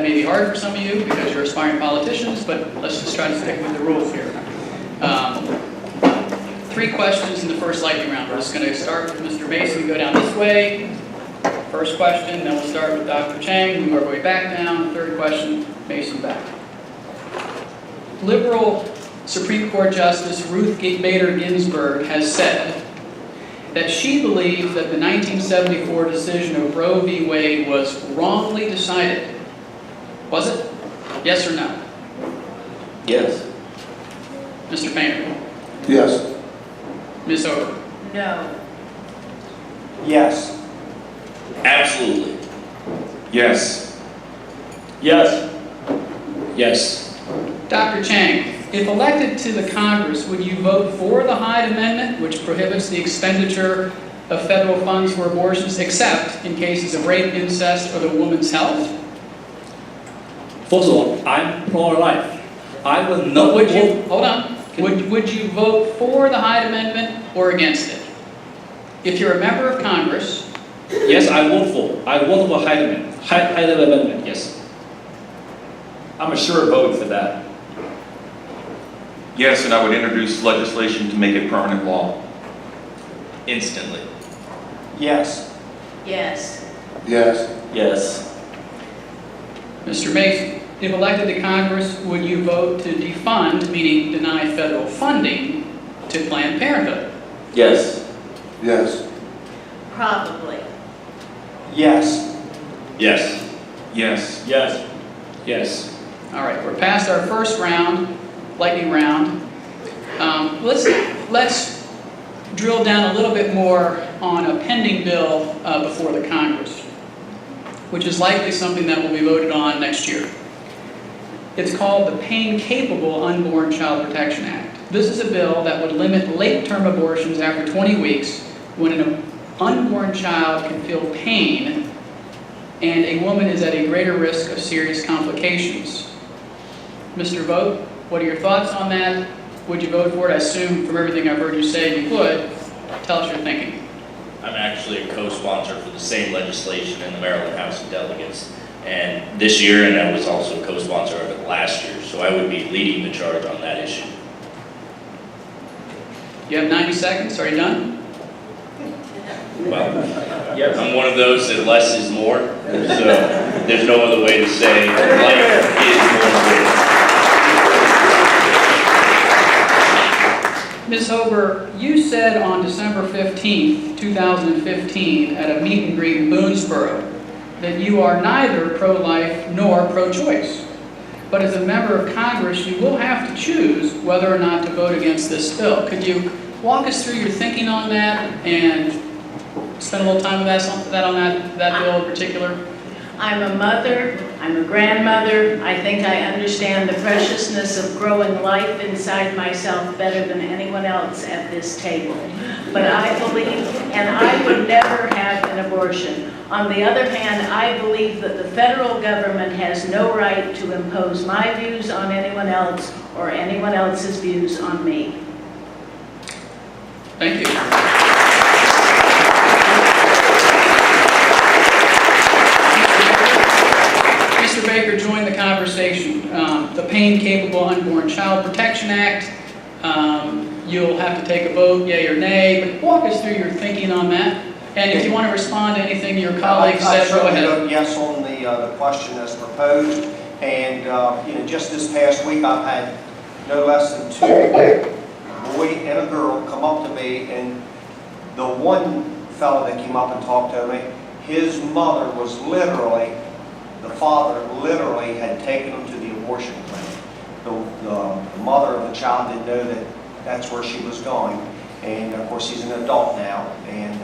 may be hard for some of you because you're aspiring politicians, but let's just try to stick with the rules here. 3 questions in the first lightning round. We're just going to start with Mr. Mason, go down this way. First question, then we'll start with Dr. Chang, move our way back down. Third question, Mason back. Liberal Supreme Court Justice Ruth Bader Ginsburg has said that she believes that the 1974 decision of Roe v. Wade was wrongly decided. Was it? Yes or no? Yes. Mr. Painter? Yes. Ms. Ober? No. Yes. Absolutely. Yes. Yes. Yes. Dr. Chang, if elected to the Congress, would you vote for the Hyde Amendment, which prohibits the expenditure of federal funds for abortions, except in cases of rape, incest, or the woman's health? First of all, I'm pro-life. I will not Would you, vote. hold on, would you vote for the Hyde Amendment or against it? If you're a member of Congress. Yes, I vote for. I vote for Hyde Amendment. Hyde Amendment, yes. I'm a sure vote for that. Yes, and I would introduce legislation to make it permanent law. Instantly. Yes. Yes. Yes. Yes. Mr. Mason, if elected to Congress, would you vote to defund, meaning deny federal funding, to Planned Parenthood? Yes. Yes. Probably. Yes. Yes. Yes. Yes. Yes. All right, we're past our first round, lightning round. Let's drill down a little bit more on a pending bill before the Congress, which is likely something that will be voted on next year. It's called the Pain-Capable Unborn Child Protection Act. This is a bill that would limit late-term abortions after 20 weeks when an unborn child can feel pain and a woman is at a greater risk of serious complications. Mr. Vogt, what are your thoughts on that? Would you vote for it? I assume from everything I've heard you say you would. Tell us your thinking. I'm actually a co-sponsor for the same legislation in the Maryland House of Delegates, and this year, and I was also a co-sponsor of it last year, so I would be leading the charge on that issue. You have 90 seconds. Are you done? Well, yes. I'm one of those that less is more, so there's no other way to say life is more important. Ms. Hober, you said on December 15th, 2015, at a meet and greet in Boonesboro, that you are neither pro-life nor pro-choice. But as a member of Congress, you will have to choose whether or not to vote against this bill. Could you walk us through your thinking on that and spend a little time with that bill in particular? I'm a mother, I'm a grandmother. I think I understand the preciousness of growing life inside myself better than anyone else at this table. But I believe, and I would never have an abortion. On the other hand, I believe that the federal government has no right to impose my views on anyone else or anyone else's views on me. Thank you. Mr. Baker, join the conversation. The Pain-Capable Unborn Child Protection Act, you'll have to take a vote, yea or nay, but walk us through your thinking on that. And if you want to respond to anything your colleague said, go ahead. I vote yes on the question as proposed. And just this past week, I've had no less than 2, a boy and a girl, come up to me, and the one fellow that came up and talked to me, his mother was literally, the father literally had taken him to the abortion clinic. The mother of the child didn't know that that's where she was going. And of course, he's an adult now. And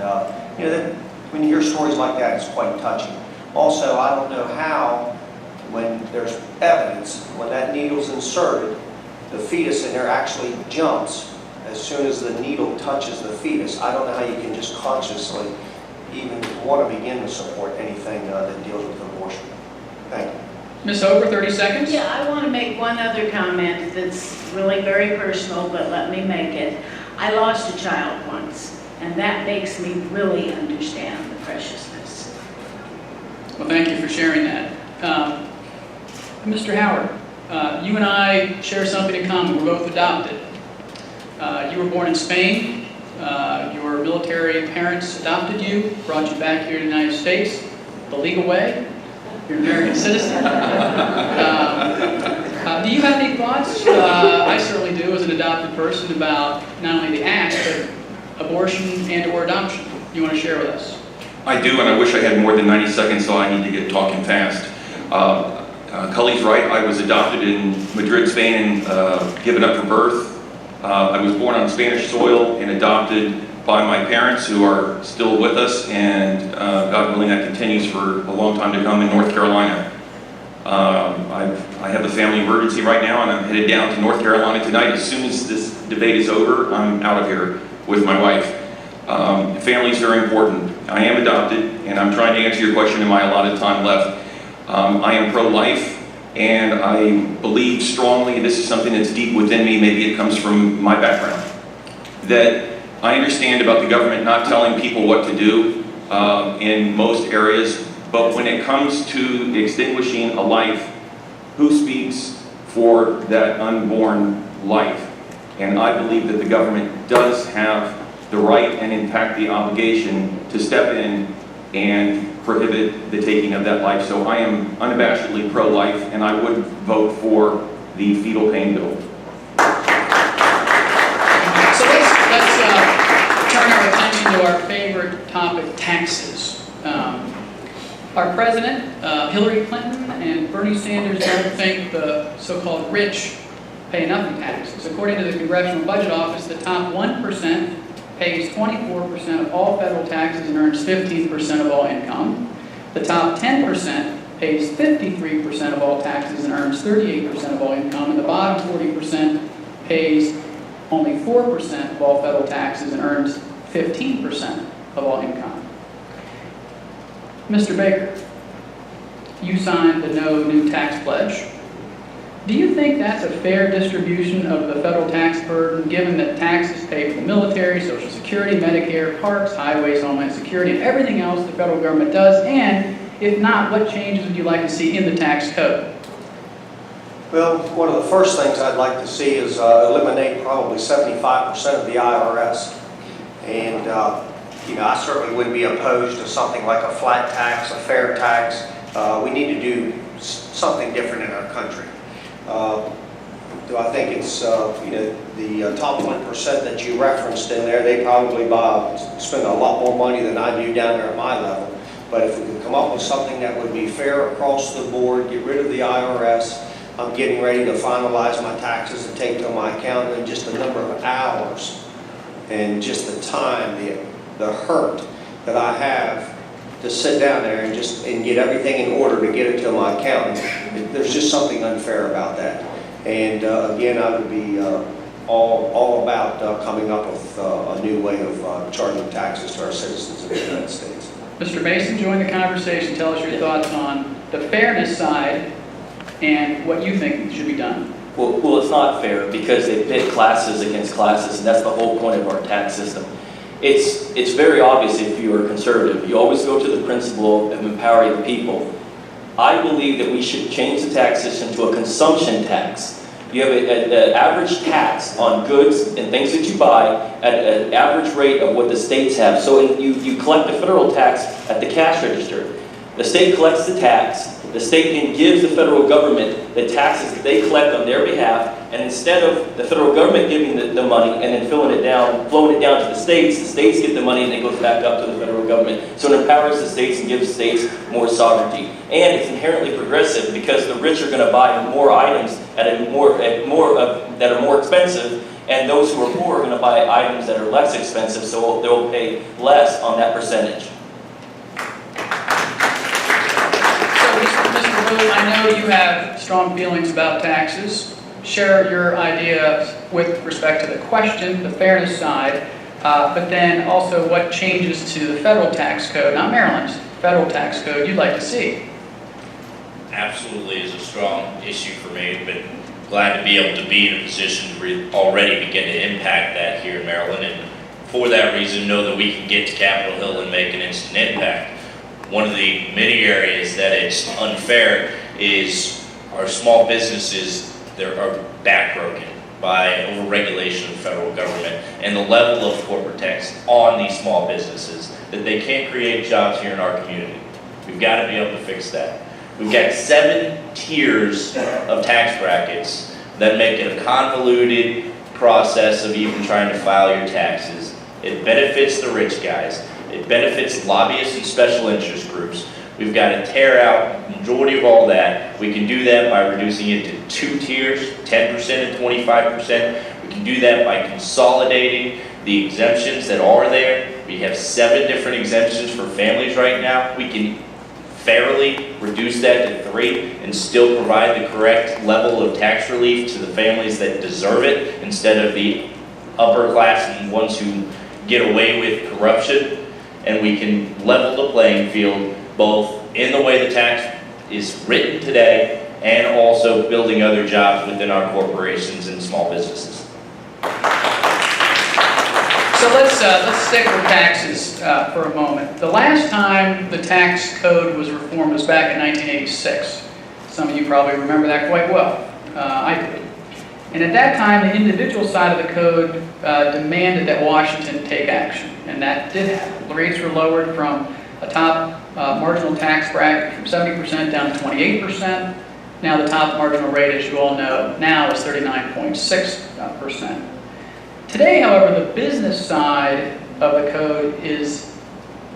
when you hear stories like that, it's quite touching. Also, I don't know how, when there's evidence, when that needle's inserted, the fetus in there actually jumps as soon as the needle touches the fetus. I don't know how you can just consciously even want to begin to support anything that deals with abortion. Thank you. Ms. Hober, 30 seconds. Yeah, I want to make one other comment that's really very personal, but let me make it. I lost a child once, and that makes me really understand the preciousness. Well, thank you for sharing that. Mr. Howard, you and I share something in common. We're both adopted. You were born in Spain. Your military parents adopted you, brought you back here to the United States the legal way. You're an American citizen. Do you have any thoughts? I certainly do, as an adopted person, about not only the act, but abortion and/or adoption. You want to share with us? I do, and I wish I had more than 90 seconds, so I need to get talking fast. Cully's right. I was adopted in Madrid, Spain, and given up for birth. I was born on Spanish soil and adopted by my parents, who are still with us, and God willing, that continues for a long time to come in North Carolina. I have a family emergency right now, and I'm headed down to North Carolina tonight. As soon as this debate is over, I'm out of here with my wife. Families are important. I am adopted, and I'm trying to answer your question in my allotted time left. I am pro-life, and I believe strongly, and this is something that's deep within me, maybe it comes from my background, that I understand about the government not telling people what to do in most areas, but when it comes to extinguishing a life, who speaks for that unborn life? And I believe that the government does have the right and in fact the obligation to step in and prohibit the taking of that life. So I am unabashedly pro-life, and I would vote for the fetal pain bill. So let's turn our attention to our favorite topic, taxes. Our president, Hillary Clinton, and Bernie Sanders don't think the so-called rich pay enough in taxes. According to the Congressional Budget Office, the top 1% pays 24% of all federal taxes and earns 15% of all income. The top 10% pays 53% of all taxes and earns 38% of all income. And the bottom 40% pays only 4% of all federal taxes and earns 15% of all income. Mr. Baker, you signed the No New Tax Pledge. Do you think that's a fair distribution of the federal tax burden, given that taxes pay for the military, Social Security, Medicare, parks, highways, Homeland Security, and everything else the federal government does? And if not, what changes would you like to see in the tax code? Well, one of the first things I'd like to see is eliminate probably 75% of the IRS. And, I certainly wouldn't be opposed to something like a flat tax, a fair tax. We need to do something different in our country. Do I think it's, the top 1% that you referenced in there, they probably spend a lot more money than I do down there at my level. But if we could come up with something that would be fair across the board, get rid of the IRS. I'm getting ready to finalize my taxes and take to my accountant in just a number of hours. And just the time, the hurt that I have to sit down there and get everything in order to get it to my accountant. There's just something unfair about that. And again, I would be all about coming up with a new way of charging taxes to our citizens in the United States. Mr. Mason, join the conversation. Tell us your thoughts on the fairness side and what you think should be done. Well, it's not fair because they pit classes against classes, and that's the whole point of our tax system. It's very obvious if you are conservative. You always go to the principle of empowering the people. I believe that we should change the tax system to a consumption tax. You have an average tax on goods and things that you buy at an average rate of what the states have. So you collect the federal tax at the cash register. The state collects the tax. The state then gives the federal government the taxes that they collect on their behalf, and instead of the federal government giving the money and then flowing it down to the states get the money and it goes back up to the federal government. So it empowers the states and gives states more sovereignty. And it's inherently progressive because the rich are going to buy more items that are more expensive, and those who are poor are going to buy items that are less expensive, so they'll pay less on that percentage. I know you have strong feelings about taxes. Share your idea with respect to the question, the fairness side, but then also what changes to the federal tax code, not Maryland's, federal tax code you'd like to see. Absolutely is a strong issue for me, but glad to be able to be in a position to already begin to impact that here in Maryland, and for that reason know that we can get to Capitol Hill and make an instant impact. One of the many areas that it's unfair is our small businesses, are backbroken by overregulation of the federal government and the level of corporate tax on these small businesses, that they can't create jobs here in our community. We've got to be able to fix that. We've got 7 tiers of tax brackets that make it a convoluted process of even trying to file your taxes. It benefits the rich guys. It benefits lobbyists and special interest groups. We've got to tear out the majority of all that. We can do that by reducing it to 2 tiers, 10% and 25%. We can do that by consolidating the exemptions that are there. We have 7 different exemptions for families right now. We can fairly reduce that to 3 and still provide the correct level of tax relief to the families that deserve it, instead of the upper class and ones who get away with corruption. And we can level the playing field, both in the way the tax is written today and also building other jobs within our corporations and small businesses. So let's stick with taxes for a moment. The last time the tax code was reformed was back in 1986. Some of you probably remember that quite well. I did. And at that time, the individual side of the code demanded that Washington take action, and that did happen. The rates were lowered from a top marginal tax bracket from 70% down to 28%. Now the top marginal rate, as you all know, now is 39.6%. Today, however, the business side of the code is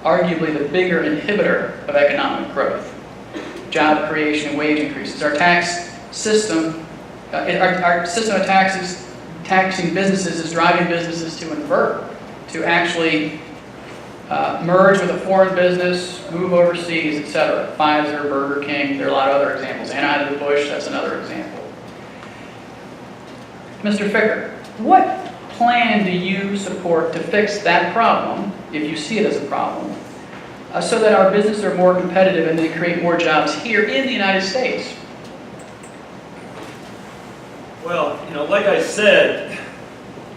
arguably the bigger inhibitor of economic growth, job creation, and wage increases. Our tax system, our system of taxes, taxing businesses is driving businesses to invert, to actually merge with a foreign business, move overseas, etc. Pfizer, Burger King, there are a lot of other examples. Anheuser-Busch, that's another example. Mr. Ficker, what plan do you support to fix that problem, if you see it as a problem, so that our businesses are more competitive and they create more jobs here in the United States? Well, like I said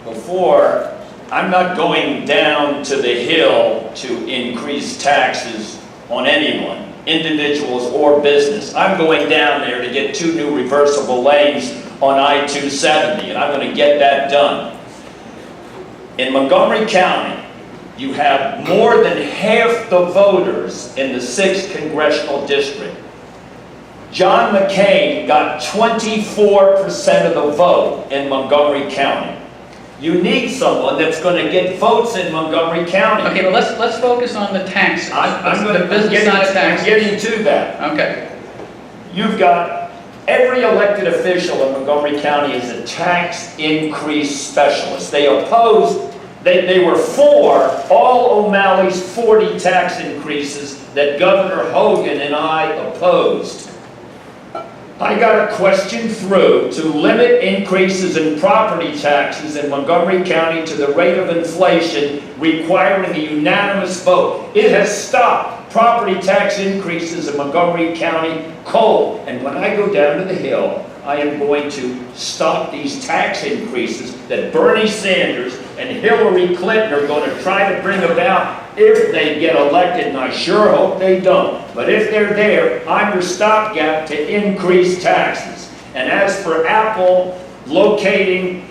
before, I'm not going down to the hill to increase taxes on anyone, individuals or business. I'm going down there to get 2 new reversible lanes on I-270, and I'm going to get that done. In Montgomery County, you have more than half the voters in the 6th Congressional District. John McCain got 24% of the vote in Montgomery County. You need someone that's going to get votes in Montgomery County. Okay, but let's focus on the taxes. I'm The business side of taxes. getting to that. Okay. You've got every elected official in Montgomery County is a tax increase specialist. They opposed, they were for all O'Malley's 40 tax increases that Governor Hogan and I opposed. I got a question through to limit increases in property taxes in Montgomery County to the rate of inflation, requiring a unanimous vote. It has stopped property tax increases in Montgomery County cold. And when I go down to the Hill, I am going to stop these tax increases that Bernie Sanders and Hillary Clinton are going to try to bring about if they get elected, and I sure hope they don't. But if they're there, I'm your stopgap to increase taxes. And as for Apple locating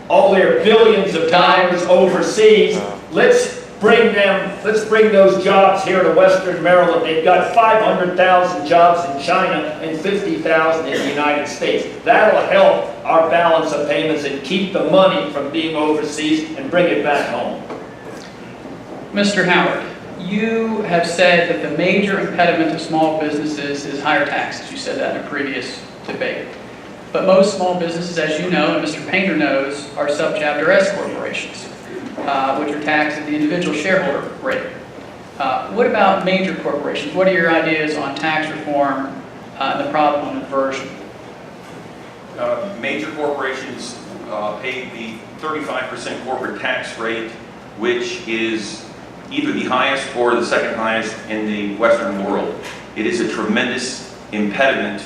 all their billions of dollars overseas, let's bring those jobs here to Western Maryland. They've got 500,000 jobs in China and 50,000 in the United States. That'll help our balance of payments and keep the money from being overseas and bring it back home. Mr. Howard, you have said that the major impediment to small businesses is higher taxes. You said that in a previous debate. But most small businesses, as you know, and Mr. Painter knows, are subchapter S corporations, which are taxed at the individual shareholder rate. What about major corporations? What are your ideas on tax reform and the problem of inversion? Major corporations pay the 35% corporate tax rate, which is either the highest or the second highest in the Western world. It is a tremendous impediment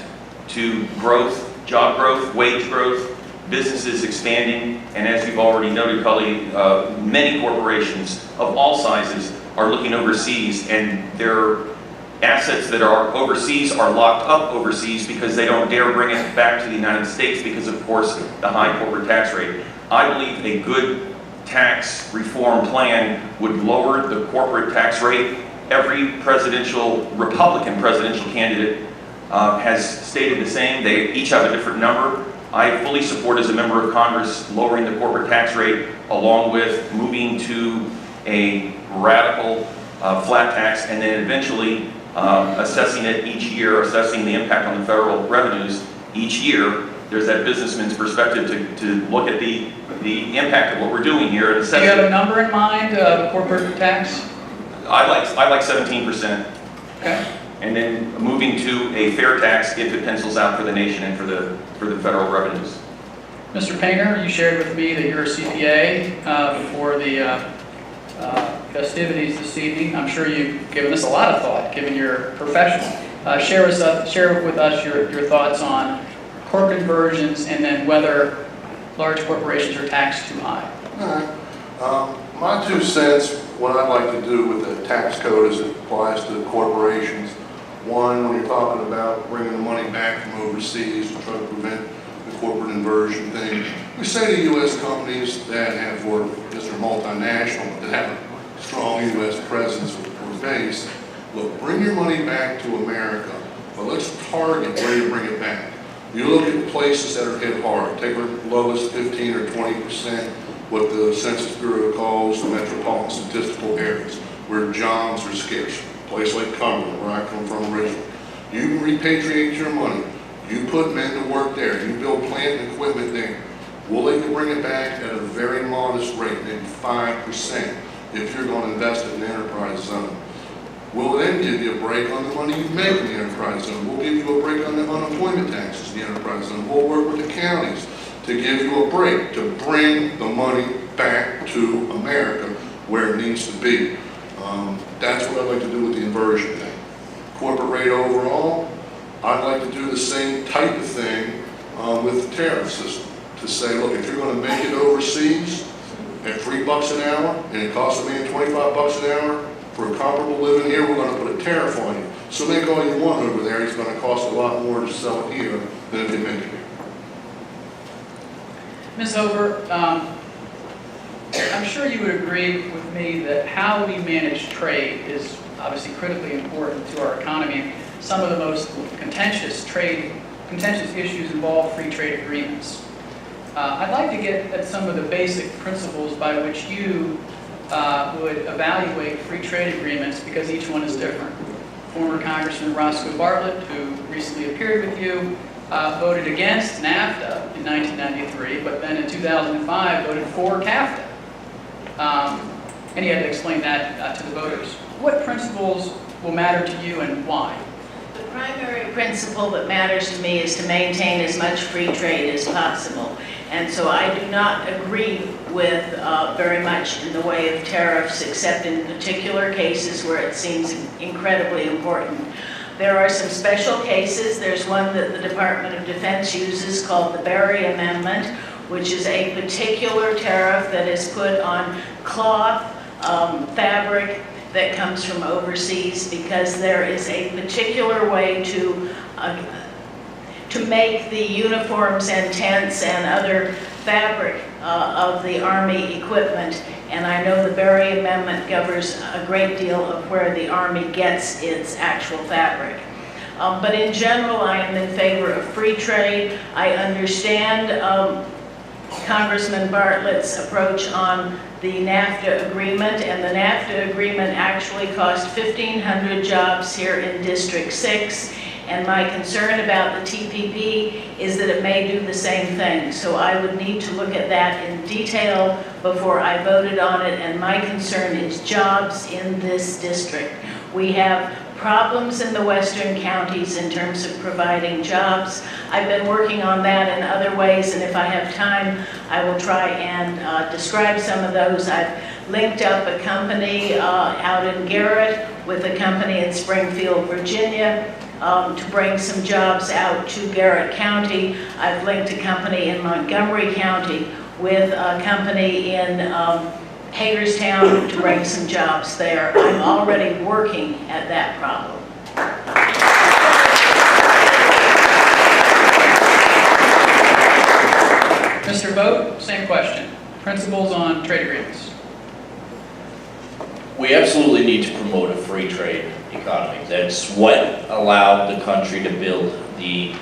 to growth, job growth, wage growth, businesses expanding, and as you've already noted, Cully, many corporations of all sizes are looking overseas, and their assets that are overseas are locked up overseas because they don't dare bring it back to the United States because, of course, the high corporate tax rate. I believe a good tax reform plan would lower the corporate tax rate. Every Republican presidential candidate has stated the same. They each have a different number. I fully support, as a member of Congress, lowering the corporate tax rate along with moving to a radical flat tax, and then eventually assessing it each year, assessing the impact on the federal revenues each year. There's that businessman's perspective to look at the impact of what we're doing here and assess Do you have a it. number in mind, corporate tax? I like 17%, Okay. and then moving to a fair tax if it pencils out for the nation and for the federal revenues. Mr. Painter, you shared with me that you're a CPA before the festivities this evening. I'm sure you've given this a lot of thought, given your profession. Share with us your thoughts on corporate conversions and then whether large corporations are taxed too high. All right. My 2 cents, what I'd like to do with the tax code as it applies to corporations. One, when you're talking about bringing the money back from overseas to try to prevent the corporate inversion thing, we say to U.S. companies that have, or just are multinational, that have a strong U.S. presence or base, look, bring your money back to America, but let's target where you bring it back. You look at places that are hit hard, take our lowest 15 or 20%, what the Census Bureau calls the metropolitan statistical areas, where jobs are scarce. A place like Cumberland, where I come from originally. You repatriate your money, you put men to work there, you build plant and equipment there. We'll let you bring it back at a very modest rate, maybe 5%, if you're going to invest in an enterprise zone. We'll then give you a break on the money you make in the enterprise zone. We'll give you a break on the unemployment taxes in the enterprise zone. We'll work with the counties to give you a break, to bring the money back to America where it needs to be. That's what I'd like to do with the inversion thing. Corporate rate overall, I'd like to do the same type of thing with the tariff system. To say, look, if you're going to make it overseas at $3 an hour and it costs a man $25 an hour, for a comparable living here, we're going to put a tariff on you. So make all you want over there. It's going to cost a lot more to sell it here than if you make it here. Ms. Over, I'm sure you would agree with me that how we manage trade is obviously critically important to our economy. Some of the most contentious issues involve free trade agreements. I'd like to get at some of the basic principles by which you would evaluate free trade agreements, because each one is different. Former Congressman Roscoe Bartlett, who recently appeared with you, voted against NAFTA in 1993, but then in 2005 voted for CAFTA. And he had to explain that to the voters. What principles will matter to you and why? The primary principle that matters to me is to maintain as much free trade as possible. And so I do not agree with very much in the way of tariffs, except in particular cases where it seems incredibly important. There are some special cases. There's one that the Department of Defense uses called the Berry Amendment, which is a particular tariff that is put on cloth, fabric that comes from overseas, because there is a particular way to make the uniforms and tents and other fabric of the Army equipment. And I know the Berry Amendment governs a great deal of where the Army gets its actual fabric. But in general, I am in favor of free trade. I understand Congressman Bartlett's approach on the NAFTA agreement, and the NAFTA agreement actually cost 1,500 jobs here in District 6. And my concern about the TPP is that it may do the same thing. So I would need to look at that in detail before I voted on it. And my concern is jobs in this district. We have problems in the western counties in terms of providing jobs. I've been working on that in other ways, and if I have time, I will try and describe some of those. I've linked up a company out in Garrett with a company in Springfield, Virginia, to bring some jobs out to Garrett County. I've linked a company in Montgomery County with a company in Hagerstown to bring some jobs there. I'm already working at that problem. Mr. Vogt, same question. Principles on trade agreements. We absolutely need to promote a free trade economy. That's what allowed the country to build the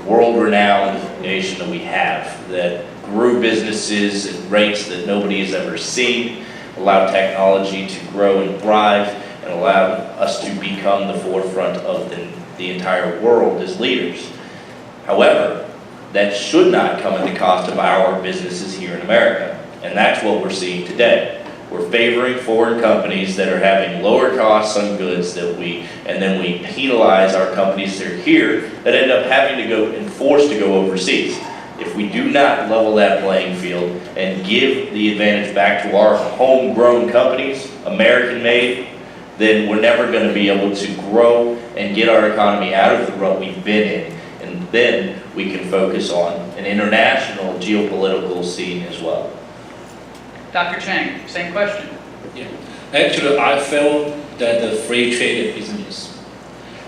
world-renowned nation that we have, that grew businesses at rates that nobody has ever seen, allowed technology to grow and thrive, and allowed us to become the forefront of the entire world as leaders. However, that should not come at the cost of our businesses here in America, and that's what we're seeing today. We're favoring foreign companies that are having lower costs on goods and then we penalize our companies that are here that end up having to go and forced to go overseas. If we do not level that playing field and give the advantage back to our homegrown companies, American-made, then we're never going to be able to grow and get our economy out of the rut we've been in. And then we can focus on an international geopolitical scene as well. Dr. Chang, same question. Yeah. Actually, I feel that the free trade business,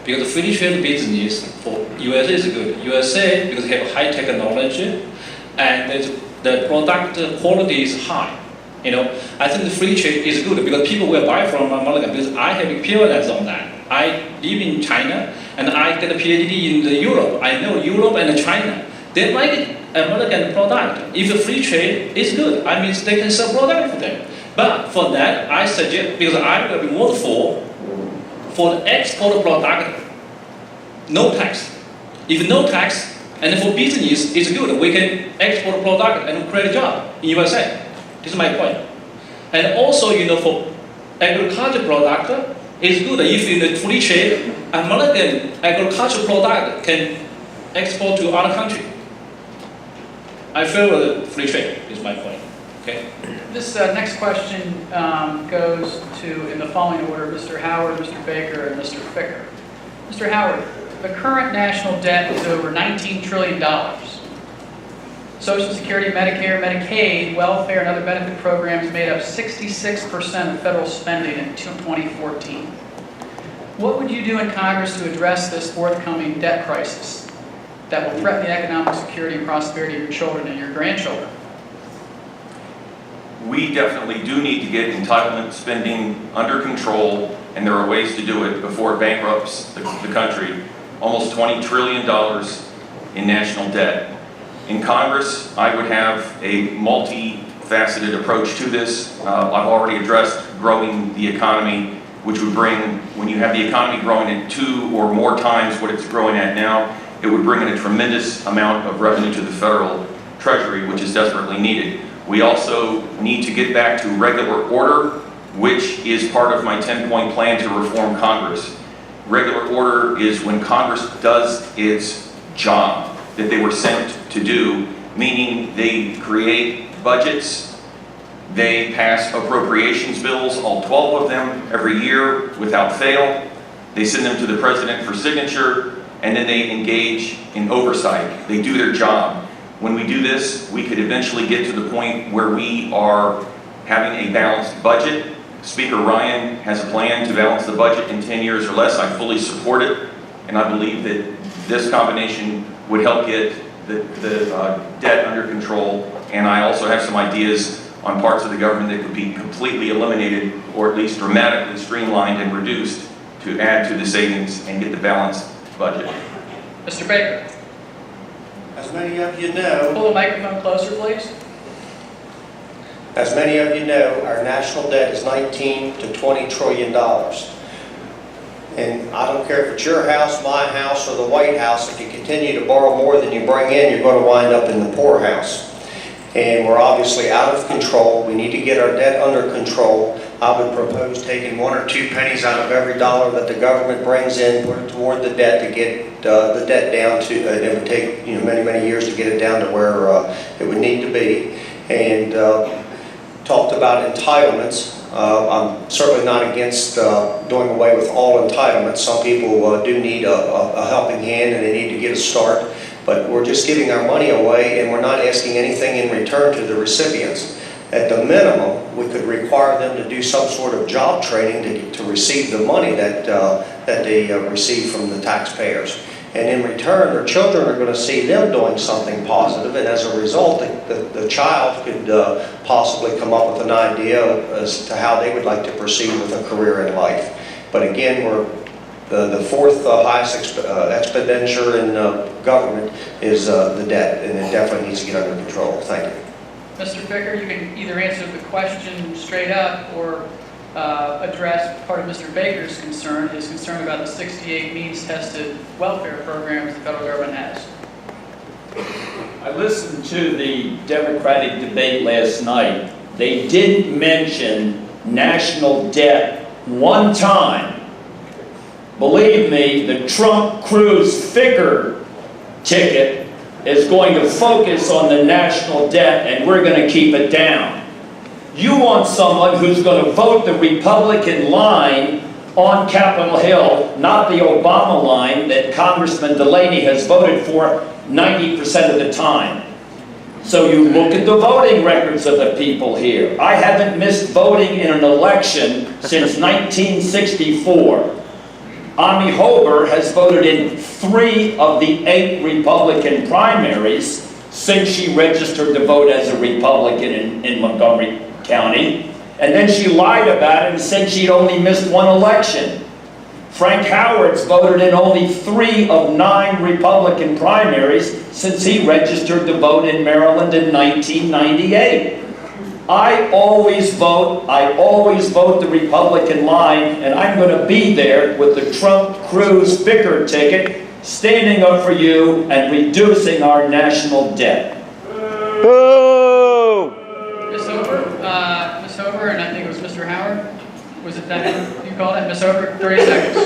because the free trade business for USA is good. USA, because they have high technology and the product quality is high. You know, I think the free trade is good because people will buy from America because I have experience on that. I live in China and I get a PhD in Europe. I know Europe and China. They like American product. If the free trade is good, I mean they can sell product for them. But for that, I suggest, because I will be more for the export product, no tax. If no tax, and for business, it's good. We can export product and create a job in USA. This is my point. And also, you know, for agriculture product, it's good if in the free trade, American agricultural product can export to other countries. I favor free trade, is my point. Okay. This next question goes to, in the following order, Mr. Howard, Mr. Baker, and Mr. Ficker. Mr. Howard, the current national debt is over $19 trillion. Social Security, Medicare, Medicaid, welfare, and other benefit programs made up 66% of federal spending in 2014. What would you do in Congress to address this forthcoming debt crisis that will threaten the economic security and prosperity of your children and your grandchildren? We definitely do need to get entitlement spending under control, and there are ways to do it before it bankrupts the country. Almost $20 trillion in national debt. In Congress, I would have a multifaceted approach to this. I've already addressed growing the economy, which would bring, when you have the economy growing at 2 or more times what it's growing at now, it would bring in a tremendous amount of revenue to the federal treasury, which is desperately needed. We also need to get back to regular order, which is part of my 10-point plan to reform Congress. Regular order is when Congress does its job that they were sent to do, meaning they create budgets, they pass appropriations bills, all 12 of them every year without fail. They send them to the president for signature, and then they engage in oversight. They do their job. When we do this, we could eventually get to the point where we are having a balanced budget. Speaker Ryan has a plan to balance the budget in 10 years or less. I fully support it, and I believe that this combination would help get the debt under control. And I also have some ideas on parts of the government that could be completely eliminated or at least dramatically streamlined and reduced to add to the savings and get the balanced budget. Mr. Baker. As many of you know, Pull the microphone closer, please. as many of you know, our national debt is $19 to $20 trillion. And I don't care if it's your house, my house, or the White House, if you continue to borrow more than you bring in, you're going to wind up in the poorhouse. And we're obviously out of control. We need to get our debt under control. I would propose taking 1 or 2 pennies out of every dollar that the government brings in, put it toward the debt to get the debt down to, it would take many, many years to get it down to where it would need to be. And talked about entitlements. I'm certainly not against doing away with all entitlements. Some people do need a helping hand and they need to get a start. But we're just giving our money away and we're not asking anything in return to the recipients. At the minimum, we could require them to do some sort of job training to receive the money that they receive from the taxpayers. And in return, their children are going to see them doing something positive, and as a result, the the child could possibly come up with an idea as to how they would like to proceed with a career in life. But again, we're the fourth highest expenditure in government is the debt, and it definitely needs to get under control. Thank you. Mr. Ficker, you can either answer the question straight up or address part of Mr. Baker's concern, his concern about the 68 means-tested welfare programs the federal government has. I listened to the Democratic debate last night. They didn't mention national debt one time. Believe me, the Trump-Cruz Ficker ticket is going to focus on the national debt, and we're going to keep it down. You want someone who's going to vote the Republican line on Capitol Hill, not the Obama line that Congressman Delaney has voted for 90% of the time. So you look at the voting records of the people here. I haven't missed voting in an election since 1964. Ami Hober has voted in 3 of the 8 Republican primaries since she registered to vote as a Republican in Montgomery County. And then she lied about it and said she'd only missed 1 election. Frank Howard's voted in only 3 of 9 Republican primaries since he registered to vote in Maryland in 1998. I always vote the Republican line, and I'm going to be there with the Trump-Cruz Ficker ticket, standing up for you and reducing our national debt. Boo! Ms. Hober, and I think it was Mr. Howard. Was it that you called it? Ms. Hober, 30 seconds.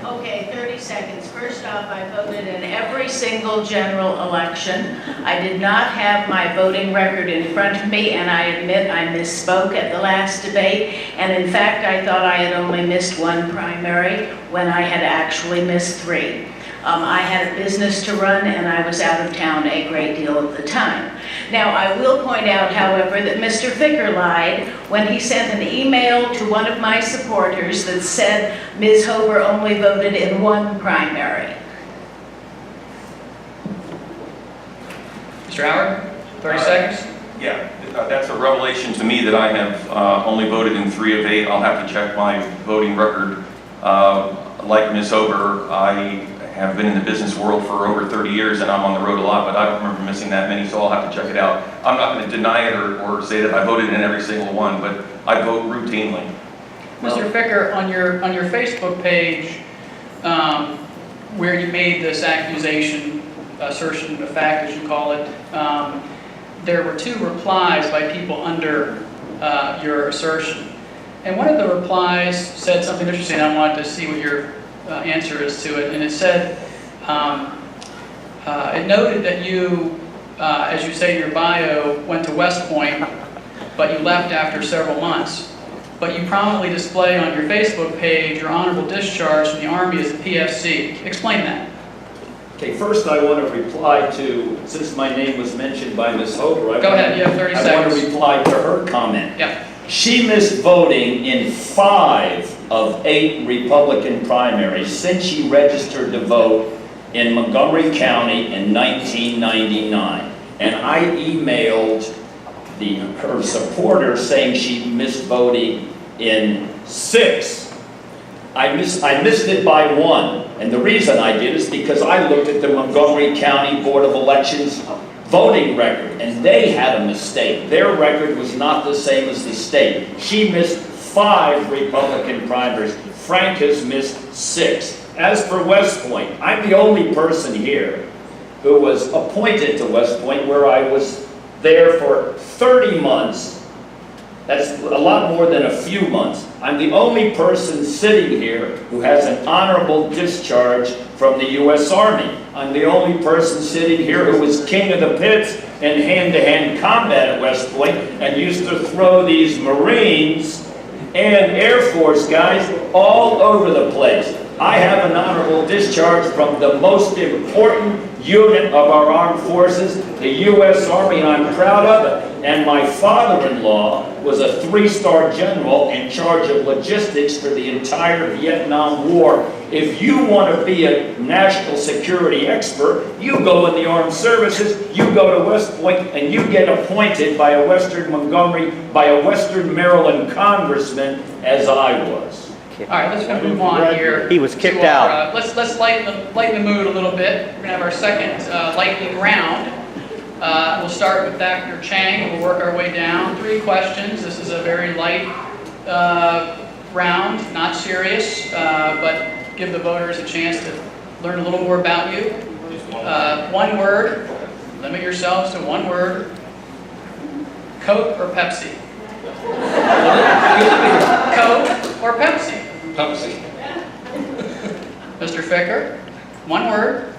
Okay, 30 seconds. First off, I voted in every single general election. I did not have my voting record in front of me, and I admit I misspoke at the last debate. And in fact, I thought I had only missed 1 primary when I had actually missed 3. I had a business to run, and I was out of town a great deal of the time. Now, I will point out, however, that Mr. Ficker lied when he sent an email to one of my supporters that said Ms. Hober only voted in 1 primary. Mr. Howard, 30 seconds. Yeah, that's a revelation to me that I have only voted in 3 of 8. I'll have to check my voting record. Like Ms. Hober, I have been in the business world for over 30 years, and I'm on the road a lot, but I don't remember missing that many, so I'll have to check it out. I'm not going to deny it or say that I voted in every single one, but I vote routinely. Mr. Ficker, on your Facebook page, where you made this accusation, assertion of fact, as you call it, there were 2 replies by people under your assertion. And one of the replies said something interesting. I wanted to see what your answer is to it. And it said, it noted that you, as you say in your bio, went to West Point, but you left after several months. But you prominently display on your Facebook page your honorable discharge from the Army as a PFC. Explain that. Okay, first I want to reply to, since my name was mentioned by Ms. Hober, Go ahead, you have 30 seconds. I want to reply to her comment. Yeah. She missed voting in 5 of 8 Republican primaries since she registered to vote in Montgomery County in 1999. And I emailed her supporter saying she missed voting in 6. I missed it by 1. And the reason I did is because I looked at the Montgomery County Board of Elections voting record, and they had a mistake. Their record was not the same as the state. She missed 5 Republican primaries. Frank has missed 6. As for West Point, I'm the only person here who was appointed to West Point, where I was there for 30 months. That's a lot more than a few months. I'm the only person sitting here who has an honorable discharge from the U.S. Army. I'm the only person sitting here who was king of the pits in hand-to-hand combat at West Point and used to throw these Marines and Air Force guys all over the place. I have an honorable discharge from the most important unit of our armed forces, the U.S. Army, and I'm proud of it. and my father-in-law was a 3-star general in charge of logistics for the entire Vietnam War. If you want to be a national security expert, you go in the armed services, you go to West Point, and you get appointed by a Western Montgomery, by a Western Maryland congressman, as I was. All right, let's move on here. He was kicked to our, out. Let's lighten the mood a little bit. We're gonna have our second lightning round. We'll start with Dr. Chang. We'll work our way down. 3 questions. This is a very light round, not serious, but give the voters a chance to learn a little more about you. 1 word. Limit yourselves to 1 word. Coke or Pepsi? Coke or Pepsi? Pepsi. Mr. Ficker, 1 word.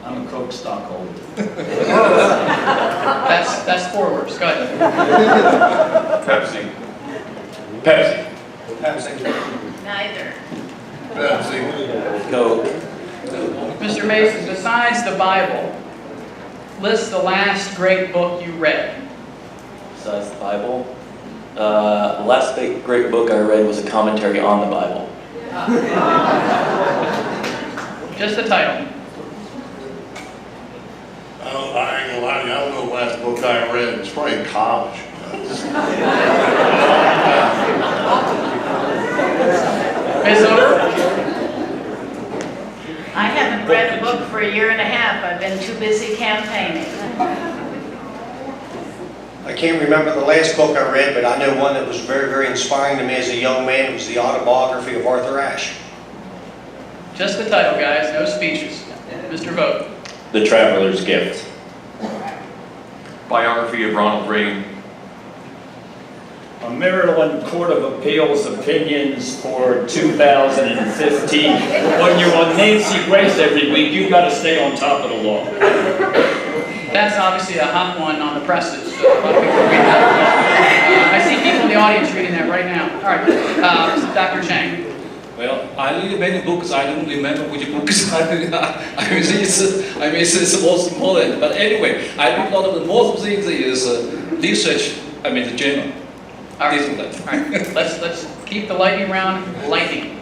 I'm a Coke stockholder. That's 4 words. Go ahead. Pepsi. Pepsi. Pepsi. Neither. Pepsi. Coke. Mr. Mason, besides the Bible, list the last great book you read. Besides the Bible, the last great book I read was a commentary on the Bible. Just the title. I ain't gonna lie to you, I don't know the last book I read, it's probably in college. Ms. Ober? I haven't read a book for 1.5 years. I've been too busy campaigning. I can't remember the last book I read, but I know one that was very, very inspiring to me as a young man. It was the autobiography of Arthur Ashe. Just the title, guys, no speeches. Mr. Vogt. The Traveler's Gift. Biography of Ronald Reagan. A Maryland Court of Appeals opinions for 2015. When you're on Nancy Grace every week, you've got to stay on top of the law. That's obviously a hot one on the presses. So a lot of people read that. I see people in the audience reading that right now. All right, Dr. Chang. Well, I read many books. I don't remember which books I mean, it's most important. But anyway, I read a lot of the most things is research. The journal. All right, let's keep the lightning round lightning.